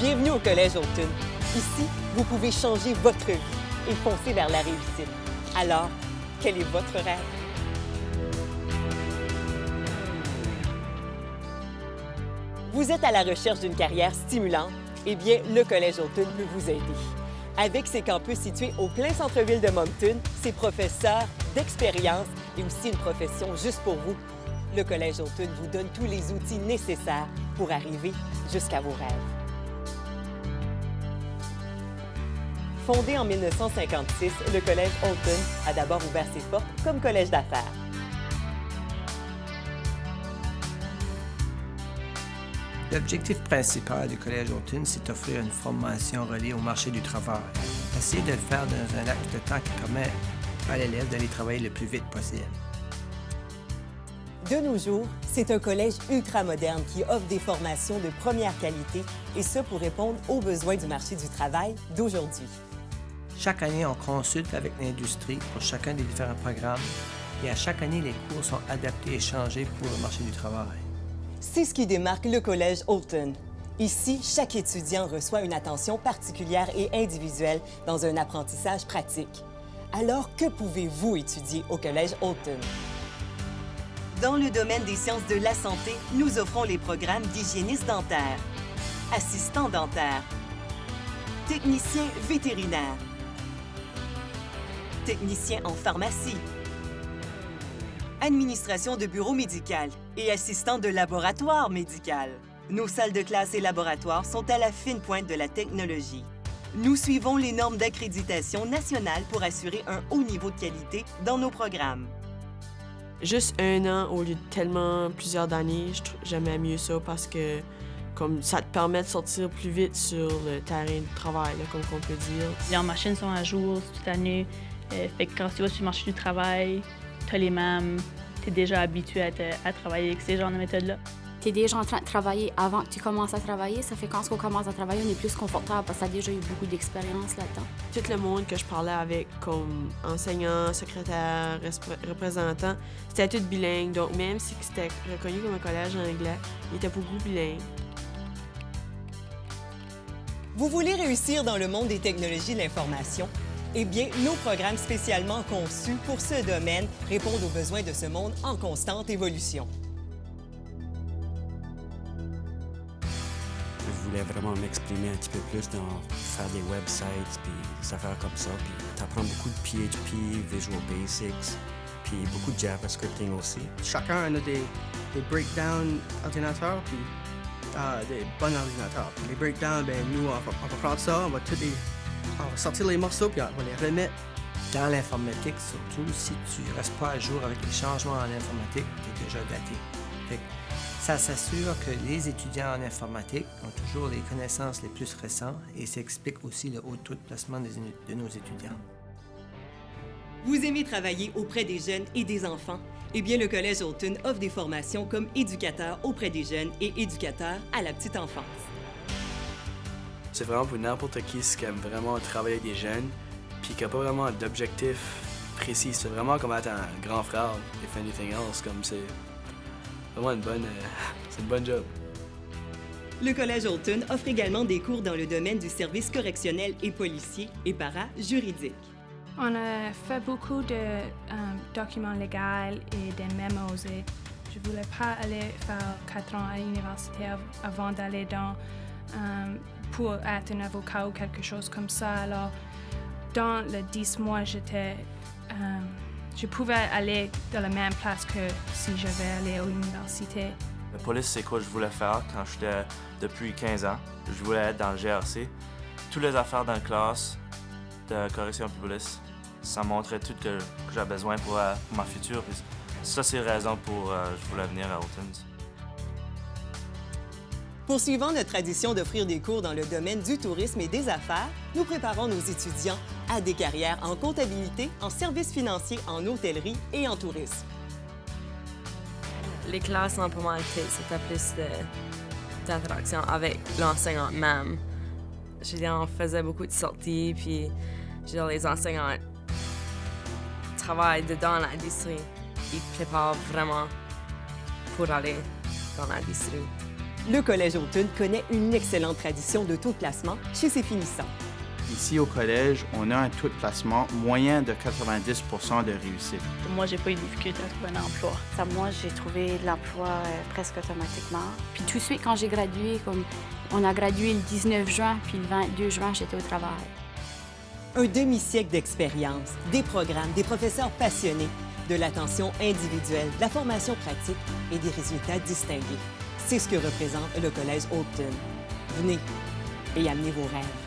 Bienvenue au Collège Autun. Ici, vous pouvez changer votre vie et foncer vers la réussite. Alors, quel est votre rêve? Vous êtes à la recherche d'une carrière stimulante? Eh bien, le Collège Autun peut vous aider. Avec ses campus situés au plein centre-ville de Moncton, ses professeurs d'expérience et aussi une profession juste pour vous, le Collège Autun vous donne tous les outils nécessaires pour arriver jusqu'à vos rêves. Fondé en 1956, le Collège Autun a d'abord ouvert ses portes comme collège d'affaires. L'objectif principal du Collège Autun, c'est d'offrir une formation reliée au marché du travail. Essayer de le faire dans un laps de temps qui permet à l'élève d'aller travailler le plus vite possible. De nos jours, c'est un collège ultramoderne qui offre des formations de première qualité, et ce pour répondre aux besoins du marché du travail d'aujourd'hui. Chaque année, on consulte avec l'industrie pour chacun des différents programmes et à chaque année, les cours sont adaptés et changés pour le marché du travail. C'est ce qui démarque le Collège Autun. Ici, chaque étudiant reçoit une attention particulière et individuelle dans un apprentissage pratique. Alors, que pouvez-vous étudier au Collège Autun? Dans le domaine des sciences de la santé, nous offrons les programmes d'hygiéniste dentaire, assistant dentaire, technicien vétérinaire, technicien en pharmacie, administration de bureau médical et assistant de laboratoire médical. Nos salles de classe et laboratoires sont à la fine pointe de la technologie. Nous suivons les normes d'accréditation nationale pour assurer un haut niveau de qualité dans nos programmes. Juste un an au lieu de tellement plusieurs années, j'aimais mieux ça parce que comme ça te permet de sortir plus vite sur le terrain de travail, là, comme on peut dire. Les machines sont à jour toute l'année. Fait que quand tu vas sur le marché du travail, tu as les mêmes, tu es déjà habitué à travailler avec ces genres de méthodes-là. Tu es déjà en train de travailler avant que tu commences à travailler. Ça fait quand on commence à travailler, on est plus confortable parce que tu as déjà eu beaucoup d'expérience là-dedans. Tout le monde que je parlais avec, comme enseignants, secrétaires, représentants, c'était tout bilingue. Donc même si c'était reconnu comme un collège anglais, il était beaucoup bilingue. Vous voulez réussir dans le monde des technologies de l'information? Eh bien, nos programmes spécialement conçus pour ce domaine répondent aux besoins de ce monde en constante évolution. Je voulais vraiment m'exprimer un petit peu plus dans faire des websites, puis des affaires comme ça. Puis t'apprends beaucoup de PHP, Visual Basics, puis beaucoup de JavaScripting aussi. Chacun a des breakdowns ordinateurs, puis des bons ordinateurs. Puis les breakdowns, ben nous, on va prendre ça, on va sortir les morceaux, puis on va les remettre. Dans l'informatique, surtout, si tu ne restes pas à jour avec les changements en informatique, tu es déjà daté. Fait que ça s'assure que les étudiants en informatique ont toujours les connaissances les plus récentes et ça explique aussi le haut taux de placement de nos étudiants. Vous aimez travailler auprès des jeunes et des enfants? Eh bien, le Collège Autun offre des formations comme éducateur auprès des jeunes et éducateur à la petite enfance. C'est vraiment pour n'importe qui qui aime vraiment travailler avec des jeunes puis qui n'a pas vraiment d'objectif précis. C'est vraiment comme être un grand frère, if anything else, comme c'est vraiment c'est une bonne job. Le Collège Autun offre également des cours dans le domaine du service correctionnel et policier et para-juridique. On a fait beaucoup de documents légaux et des mémos. Et je ne voulais pas aller faire 4 ans à l'université avant d'aller pour être un avocat ou quelque chose comme ça. Alors, dans les 10 mois, je pouvais aller dans la même place que si j'avais allé à l'université. La police, c'est quoi je voulais faire quand j'étais depuis 15 ans. Je voulais être dans le GRC. Toutes les affaires dans la classe de correction et police, ça montrait tout que j'avais besoin pour ma future. Puis ça, c'est la raison pour je voulais venir à Autun. Poursuivant notre tradition d'offrir des cours dans le domaine du tourisme et des affaires, nous préparons nos étudiants à des carrières en comptabilité, en services financiers, en hôtellerie et en tourisme. Les classes en formalité, c'était plus d'interaction avec l'enseignant même. On faisait beaucoup de sorties, puis les enseignants travaillent dedans l'industrie. Ils préparent vraiment pour aller dans l'industrie. Le Collège Aulton connaît une excellente tradition de taux de placement chez ses finissants. Ici au collège, on a un taux de placement moyen de 90% de réussite. Moi, j'ai pas eu de difficulté à trouver un emploi. Moi, j'ai trouvé de l'emploi presque automatiquement. Puis tout de suite, quand j'ai gradué, on a gradué le 19 juin, puis le 22 juin, j'étais au travail. Un demi-siècle d'expérience, des programmes, des professeurs passionnés, de l'attention individuelle, de la formation pratique et des résultats distingués. C'est ce que représente le Collège Aulton. Venez et amenez vos rêves.